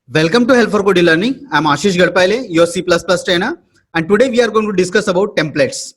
Welcome to Help for Code Learning. I'm Ashish Gadpale, your C++ trainer, and today we are going to discuss about templates.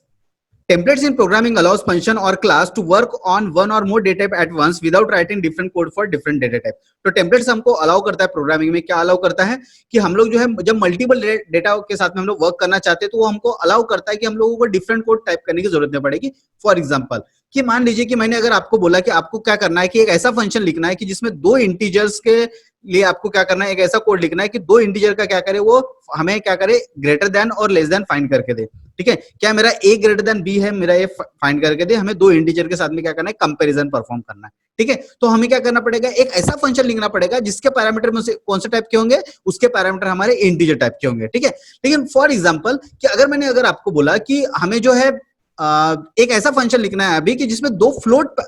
Templates in programming allows function or class to work on one or more data type at once without writing different code for different data type. तो templates हमको allow करता है programming में, क्या allow करता है कि हम लोग जो है जब मल्टीपल डेटा के साथ में हम लोग वर्क करना चाहते हैं तो वो हमको अलाउ करता है कि हम लोगों को डिफरेंट कोड टाइप करने की जरूरत नहीं पड़ेगी. फॉर एग्जांपल कि मान लीजिए कि मैंने अगर आपको बोला कि आपको क्या करना है कि एक ऐसा फंक्शन लिखना है कि जिसमें दो इंटीजर्स के लिए आपको क्या करना है, एक ऐसा कोड लिखना है कि दो इंटीजर का क्या करे, वो हमें क्या करे, ग्रेटर देन और लेस देन फाइंड करके दे. ठीक है, क्या मेरा ए ग्रेटर देन बी है, मेरा ए फाइंड करके दे, हमें दो इंटीजर के साथ में क्या करना है, कंपैरिजन परफॉर्म करना है. ठीक है, तो हमें क्या करना पड़ेगा, एक ऐसा फंक्शन लिखना पड़ेगा जिसके पैरामीटर में से कौन से टाइप के होंगे, उसके पैरामीटर हमारे इंटीजर टाइप के होंगे. ठीक है, लेकिन फॉर एग्जांपल कि अगर आपको बोला कि हमें जो है एक ऐसा फंक्शन लिखना है अभी कि जिसमें दो फ्लोट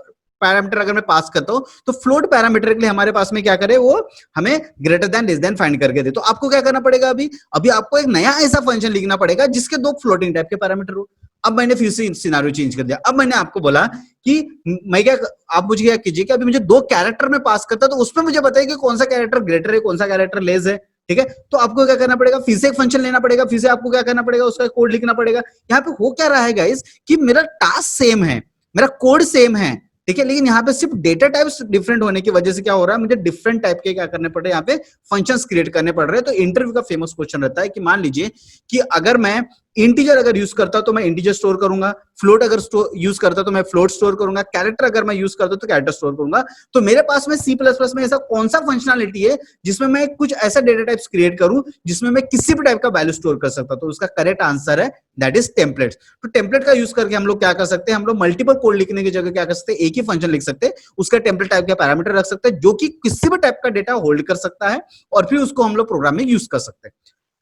पैरामीटर अगर मैं पास करता हूं तो फ्लोट पैरामीटर के लिए हमारे पास में क्या करे, वो हमें greater than less than find करके दे. तो आपको क्या करना पड़ेगा, अभी आपको एक नया ऐसा फंक्शन लिखना पड़ेगा जिसके दो फ्लोटिंग टाइप के पैरामीटर हो. अब मैंने फिर से सिनेरियो चेंज कर दिया. अब मैंने आपको बोला कि मैं क्या, आप मुझे क्या कीजिए कि अभी मुझे दो कैरेक्टर में पास करता तो उसमें मुझे बताइए कि कौन सा कैरेक्टर ग्रेटर है, कौन सा कैरेक्टर लेस है. ठीक है, तो आपको क्या करना पड़ेगा, फिर से एक फंक्शन लेना पड़ेगा, फिर से आपको क्या करना पड़ेगा, उसका कोड लिखना पड़ेगा. यहाँ पे हो क्या रहा है गाइस कि मेरा टास्क सेम है, मेरा कोड सेम है. ठीक है, लेकिन यहाँ पे सिर्फ डेटा टाइप्स डिफरेंट होने की वजह से क्या हो रहा है, मुझे डिफरेंट टाइप के क्या करने पड़ रहे हैं, यहाँ पे फंक्शंस क्रिएट करने पड़ रहे हैं. तो इंटरव्यू का फेमस क्वेश्चन रहता है कि मान लीजिए कि अगर मैं इंटीजर अगर यूज करता हूं तो मैं इंटीजर स्टोर करूंगा, फ्लोट अगर यूज करता तो मैं फ्लोट स्टोर करूंगा, कैरेक्टर अगर मैं यूज करता तो कैरेक्टर स्टोर करूंगा. तो मेरे पास में C++ में ऐसा कौन सा फंक्शनलिटी है जिसमें मैं कुछ ऐसा डेटा टाइप्स क्रिएट करूं जिसमें मैं किसी भी टाइप का वैल्यू स्टोर कर सकता. तो उसका करेक्ट आंसर है दैट इज टेम्पलेट्स. तो टेम्पलेट का यूज करके हम लोग क्या कर सकते हैं, हम लोग मल्टीपल कोड लिखने की जगह क्या कर सकते हैं, एक ही फंक्शन लिख सकते हैं, उसका टेम्पलेट टाइप का पैरामीटर रख सकते हैं जो कि किसी भी टाइप का डेटा होल्ड कर सकता है और फिर उसको हम लोग प्रोग्राम में यूज कर सकते हैं.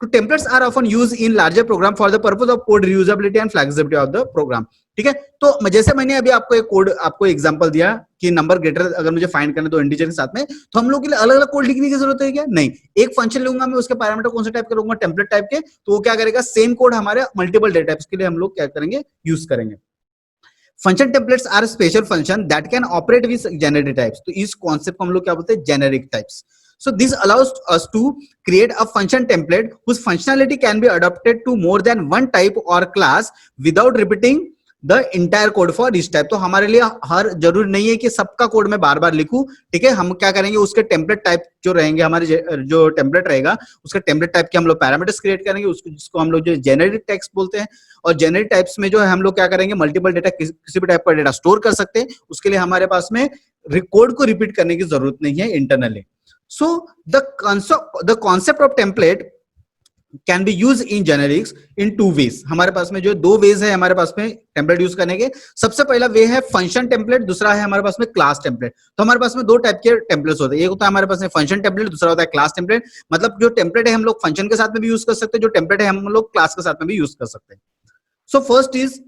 तो templates are often used in larger program for the purpose of code reusability and flexibility of the program. ठीक है, तो जैसे मैंने अभी आपको एक कोड, आपको एग्जांपल दिया कि नंबर ग्रेटर अगर मुझे फाइंड करना है तो इंटीजर के साथ में, तो हम लोग के लिए अलग अलग कोड लिखने की जरूरत है क्या? नहीं, एक फंक्शन लूंगा मैं, उसके पैरामीटर कौन से टाइप के लूंगा, टेम्पलेट टाइप के, तो वो क्या करेगा, सेम कोड हमारे मल्टीपल डेटा टाइप्स के लिए हम लोग क्या करेंगे, यूज करेंगे. Function templates are special function that can operate with generic types. तो इस कॉन्सेप्ट को हम लोग क्या बोलते हैं, generic types. So this allows us to create a function template whose functionality can be adapted to more than one type or class without repeating the entire code for each type. तो हमारे लिए हर जरूरी नहीं है कि सबका code मैं बार बार लिखूं. ठीक है, हम क्या करेंगे, उसके टेम्पलेट टाइप जो रहेंगे, हमारे जो टेम्पलेट रहेगा उसका टेम्पलेट टाइप के हम लोग पैरामीटर्स क्रिएट करेंगे, उसको जिसको हम लोग जो जेनेरिक टेक्स्ट बोलते हैं. और जेनेरिक टाइप्स में जो है हम लोग क्या करेंगे, मल्टीपल डेटा, किसी भी टाइप का डेटा स्टोर कर सकते हैं. उसके लिए हमारे पास में कोड को रिपीट करने की जरूरत नहीं है internally. So the concept of template can be used in generics in two ways. हमारे पास में जो दो वेज है हमारे पास में टेम्पलेट यूज करने के. सबसे पहला वे है फंक्शन टेम्पलेट, दूसरा है हमारे पास में क्लास टेम्पलेट. तो हमारे पास में दो टाइप के टेम्पलेट्स होते हैं, एक होता है हमारे पास में फंक्शन टेम्पलेट, दूसरा होता है क्लास टेम्पलेट. मतलब जो टेम्पलेट है हम लोग फंक्शन के साथ में भी यूज कर सकते हैं, जो टेम्पलेट है हम लोग क्लास के साथ में भी यूज कर सकते हैं. So first is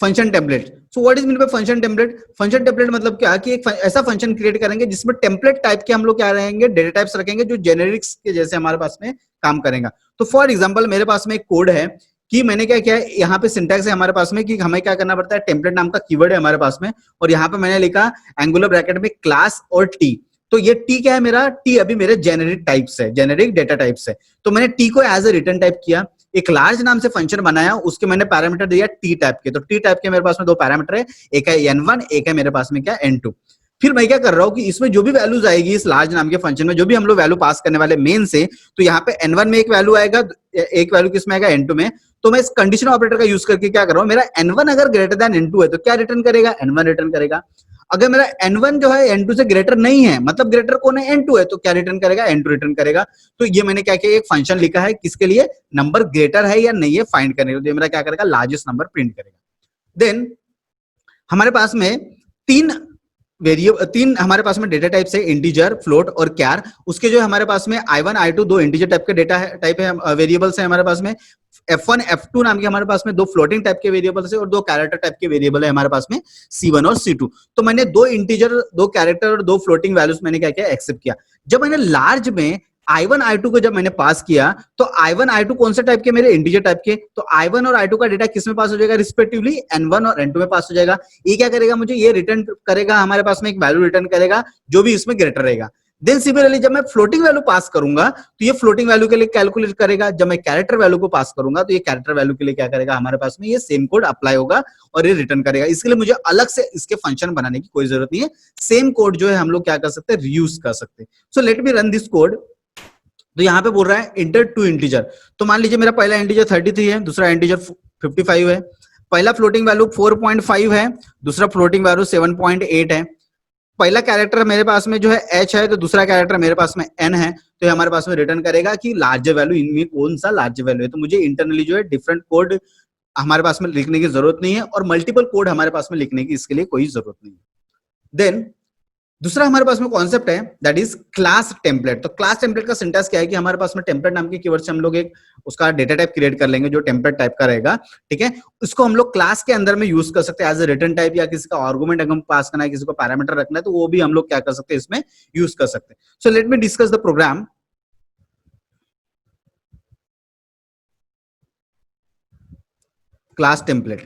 function template. So what is mean by function template? Function template मतलब क्या कि एक ऐसा फंक्शन क्रिएट करेंगे जिसमें टेम्पलेट टाइप के हम लोग क्या रहेंगे, डेटा टाइप्स रखेंगे जो जेनेरिक्स के जैसे हमारे पास में काम करेगा. तो फॉर एग्जांपल मेरे पास में एक कोड है कि मैंने क्या किया, यहाँ पे सिंटैक्स है हमारे पास में कि हमें क्या करना पड़ता है, टेम्पलेट नाम का कीवर्ड है हमारे पास में, और यहाँ पे मैंने लिखा एंगुलर ब्रैकेट में क्लास और टी. तो ये टी क्या है, मेरा टी अभी मेरे जेनेरिक टाइप्स है, जेनेरिक डेटा टाइप्स है. तो मैंने टी को एज ए रिटर्न टाइप किया, एक लार्ज नाम से फंक्शन बनाया, उसके मैंने पैरामीटर दिया टी टाइप के. तो टी टाइप के मेरे पास में दो पैरामीटर है, एक है n1, एक है मेरे पास में क्या n2. फिर मैं क्या कर रहा हूं कि इसमें जो भी वैल्यूज आएगी इस लार्ज नाम के फंक्शन में, जो भी हम लोग वैल्यू पास करने वाले मेन से, तो यहाँ पे n1 में एक वैल्यू आएगा, एक वैल्यू किसमें आएगा, n2 में. तो मैं इस कंडीशन ऑपरेटर का यूज करके क्या कर रहा हूं, मेरा n1 अगर ग्रेटर देन n2 है तो क्या रिटर्न करेगा, n1 रिटर्न करेगा. अगर मेरा n1 जो है n2 से ग्रेटर नहीं है, मतलब ग्रेटर कौन है, n2 है, तो क्या रिटर्न करेगा, n2 रिटर्न करेगा. तो ये मैंने क्या किया, एक फंक्शन लिखा है किसके लिए, नंबर ग्रेटर है या नहीं है फाइंड करने के लिए. तो मेरा क्या करेगा, लार्जेस्ट नंबर प्रिंट करेगा. देन हमारे पास में तीन हमारे पास में डेटा टाइप्स है, इंटीजर, फ्लोट और कैर. उसके जो हमारे पास में i1 i2 दो इंटीजर टाइप के डेटा टाइप है, वेरिएबल्स है हमारे पास में. f1 f2 नाम के हमारे पास में दो फ्लोटिंग टाइप के वेरिएबल्स है और दो कैरेक्टर टाइप के वेरिएबल है हमारे पास में, c1 और c2. तो मैंने दो इंटीजर, दो कैरेक्टर और दो फ्लोटिंग वैल्यूज मैंने क्या किया, एक्सेप्ट किया. जब मैंने लार्ज में i1 i2 को जब मैंने पास किया तो i1 i2 कौन से टाइप के, मेरे इंटीजर टाइप के. तो i1 और i2 का डेटा किस में पास हो जाएगा, रिस्पेक्टिवली n1 और n2 में पास हो जाएगा. ये क्या करेगा, मुझे ये रिटर्न करेगा, हमारे पास में एक वैल्यू रिटर्न करेगा जो भी इसमें ग्रेटर रहेगा. देन सिमिलरली जब मैं फ्लोटिंग वैल्यू पास करूंगा तो ये फ्लोटिंग वैल्यू के लिए कैलकुलेट करेगा, जब मैं कैरेक्टर वैल्यू को पास करूंगा तो ये कैरेक्टर वैल्यू के लिए क्या करेगा, हमारे पास में ये सेम कोड अप्लाई होगा और ये रिटर्न करेगा। इसके लिए मुझे अलग से इसके फंक्शन बनाने की कोई जरूरत नहीं है, सेम कोड जो है हम लोग क्या कर सकते हैं, रीयूज कर सकते हैं। So let me run this code. तो यहाँ पे बोल रहा है इंटर टू इंटीजर, तो मान लीजिए मेरा पहला इंटीजर 33 है, दूसरा इंटीजर 55 है, पहला फ्लोटिंग वैल्यू 4.5 है, दूसरा फ्लोटिंग वैल्यू 7.8 है, पहला कैरेक्टर मेरे पास में जो है h है, तो दूसरा कैरेक्टर मेरे पास में n है, तो ये हमारे पास में रिटर्न करेगा कि लार्जर वैल्यू, इनमें कौन सा लार्जर वैल्यू है। तो मुझे इंटरनली जो है डिफरेंट कोड हमारे पास में लिखने की जरूरत नहीं है और मल्टीपल कोड हमारे पास में लिखने की इसके लिए कोई जरूरत नहीं है। देन दूसरा हमारे पास में कॉन्सेप्ट है दैट इज क्लास टेम्पलेट। तो क्लास टेम्पलेट का सिंटेक्स क्या है कि हमारे पास में टेम्पलेट नाम के कीवर्ड से हम लोग एक उसका डेटा टाइप क्रिएट कर लेंगे जो टेम्पलेट टाइप का रहेगा, ठीक है। उसको हम लोग क्लास के अंदर में यूज कर सकते हैं एज ए रिटर्न टाइप, या किसी का आर्गुमेंट अगर पास करना है, किसी को पैरामीटर रखना है, तो वो भी हम लोग क्या कर सकते हैं, इसमें यूज कर सकते हैं। So let me discuss the program. Class template,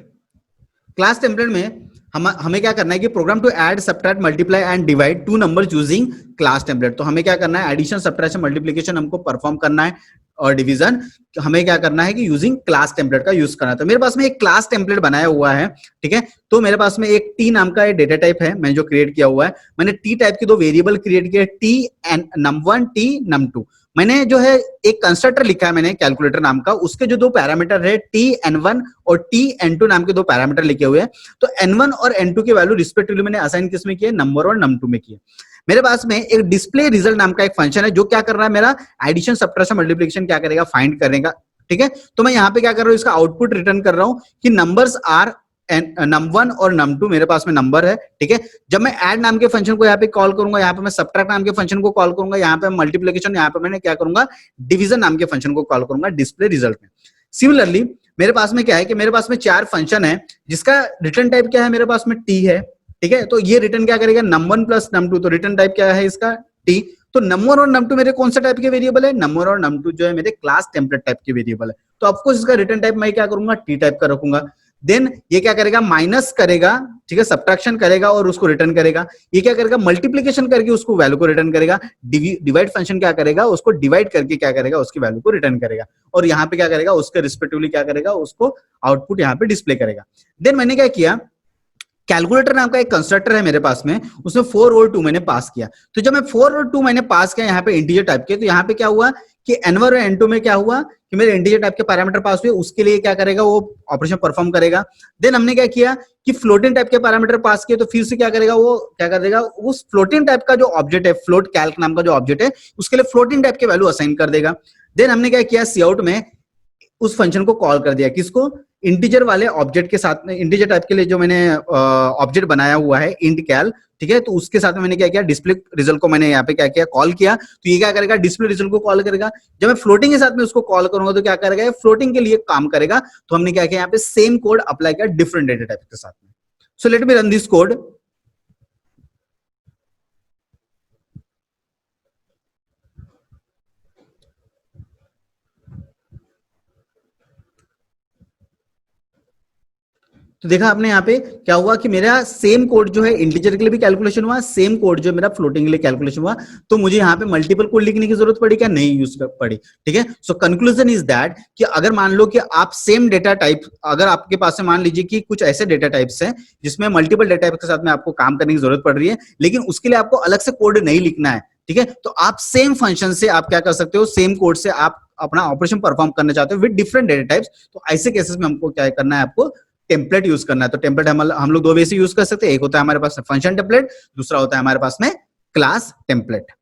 class template में हमें क्या करना है कि program to add, subtract, multiply and divide two numbers using class template. तो हमें क्या करना है, एडिशन, सब्ट्रैक्शन, मल्टीप्लिकेशन हमको परफॉर्म करना है और डिवीजन हमें क्या करना है कि यूजिंग क्लास टेम्पलेट का यूज करना है। तो मेरे पास में एक क्लास टेम्पलेट बनाया हुआ है, ठीक है। तो मेरे पास में एक टी नाम का डेटा टाइप है मैंने जो क्रिएट किया हुआ है। मैंने टी टाइप के दो वेरिएबल क्रिएट किए, T and num1, T num2। मैंने जो है एक कंस्ट्रक्टर लिखा है मैंने कैलकुलेटर नाम का, उसके जो दो पैरामीटर है t_n1 और t_n2 नाम के दो पैरामीटर लिखे हुए हैं। तो n1 और n2 की वैल्यू रिस्पेक्टिवली मैंने असाइन किसमें किया, नंबर और num2 में किया। मेरे पास में एक डिस्प्ले रिजल्ट नाम का एक फंक्शन है जो क्या कर रहा है, मेरा एडिशन, सब्ट्रैक्शन, मल्टीप्लिकेशन क्या करेगा, फाइंड करेगा, ठीक है। तो मैं यहाँ पे क्या कर रहा हूँ, इसका आउटपुट रिटर्न कर रहा हूँ कि नंबर्स आर num1 और num2 मेरे पास में नंबर है, ठीक है। जब मैं ऐड नाम के फंक्शन को यहाँ पे कॉल करूंगा, यहाँ पे मैं सब्ट्रैक्ट नाम के फंक्शन को कॉल करूंगा, यहाँ पे मल्टीप्लिकेशन, यहाँ पे मैंने क्या करूंगा, डिवीजन नाम के फंक्शन को कॉल करूंगा डिस्प्ले रिजल्ट में। सिमिलरली मेरे पास में क्या है कि मेरे पास में चार फंक्शन है जिसका रिटर्न टाइप क्या है, मेरे पास में टी है, ठीक है। तो ये रिटर्न क्या करेगा, num1 प्लस num2, तो रिटर्न टाइप क्या है इसका, टी। तो num1 और num2 मेरे कौन सा टाइप के वेरिएबल है, num1 और num2 जो है मेरे क्लास टेम्पलेट टाइप के वेरिएबल है। तो ऑफकोर्स इसका रिटर्न टाइप मैं क्या करूंगा, टी टाइप का रखूंगा। देन ये क्या करेगा, माइनस करेगा, ठीक है, सब्ट्रैक्शन करेगा और उसको रिटर्न करेगा। ये क्या करेगा, मल्टीप्लिकेशन करके उसको वैल्यू को रिटर्न करेगा। डिवाइड फंक्शन क्या करेगा, उसको डिवाइड करके क्या करेगा, उसकी वैल्यू को रिटर्न करेगा। और यहाँ पे क्या करेगा, उसके रिस्पेक्टिवली क्या करेगा, उसको आउटपुट यहाँ पे डिस्प्ले करेगा। देन मैंने क्या किया, कैलकुलेटर नाम का एक कंस्ट्रक्टर है मेरे पास में, उसमें 4 और 2 मैंने पास किया। तो जब मैं 4 और 2 मैंने पास किया यहाँ पे इंटीजर टाइप के, तो यहाँ पे क्या हुआ कि n1 और n2 में क्या हुआ कि मेरे इंटीजर टाइप के पैरामीटर पास हुए, उसके लिए क्या करेगा, वो ऑपरेशन परफॉर्म करेगा। देन हमने क्या किया कि फ्लोटिंग टाइप के पैरामीटर पास किए, तो फिर से क्या करेगा, वो क्या कर देगा, उस फ्लोटिंग टाइप का जो ऑब्जेक्ट है, फ्लोट कैल्क नाम का जो ऑब्जेक्ट है, उसके लिए फ्लोटिंग टाइप के वैल्यू असाइन कर देगा। देन हमने क्या किया, सी आउट में उस फंक्शन को कॉल कर दिया, किसको, इंटीजर वाले ऑब्जेक्ट के साथ में, इंटीजर टाइप के लिए जो मैंने ऑब्जेक्ट बनाया हुआ है इंट कैल, ठीक है। तो उसके साथ में मैंने क्या किया, डिस्प्ले रिजल्ट को मैंने यहाँ पे क्या किया, कॉल किया। तो ये क्या करेगा, डिस्प्ले रिजल्ट को कॉल करेगा। जब मैं फ्लोटिंग के साथ में उसको कॉल करूंगा तो क्या करेगा, फ्लोटिंग के लिए काम करेगा। तो हमने क्या किया, यहाँ पे सेम कोड अप्लाई किया डिफरेंट डेटा टाइप के साथ में। सो let me run this code. तो देखा आपने यहाँ पे क्या हुआ कि मेरा सेम कोड जो है इंटीजर के लिए भी कैलकुलेशन हुआ, सेम कोड जो मेरा फ्लोटिंग के लिए कैलकुलेशन हुआ। तो मुझे यहाँ पे मल्टीपल कोड लिखने की जरूरत पड़ी क्या, नहीं यूज कर पड़ी, ठीक है। सो कंक्लूजन इज दैट कि अगर मान लो कि आप सेम डेटा टाइप, अगर आपके पास से मान लीजिए कि कुछ ऐसे डेटा टाइप्स हैं जिसमें मल्टीपल डेटा टाइप के साथ में आपको काम करने की जरूरत पड़ रही है, लेकिन उसके लिए आपको अलग से कोड नहीं लिखना है, ठीक है। तो आप सेम फंक्शन से आप क्या कर सकते हो, सेम कोड से आप अपना ऑपरेशन परफॉर्म करना चाहते हो विद डिफरेंट डेटा टाइप्स। तो ऐसे केसेस में हमको क्या करना है, आपको टेम्पलेट यूज करना है। तो टेम्पलेट हम लोग दो वे से यूज कर सकते हैं, एक होता है हमारे पास फंक्शन टेम्पलेट, दूसरा होता है हमारे पास में क्लास टेम्पलेट।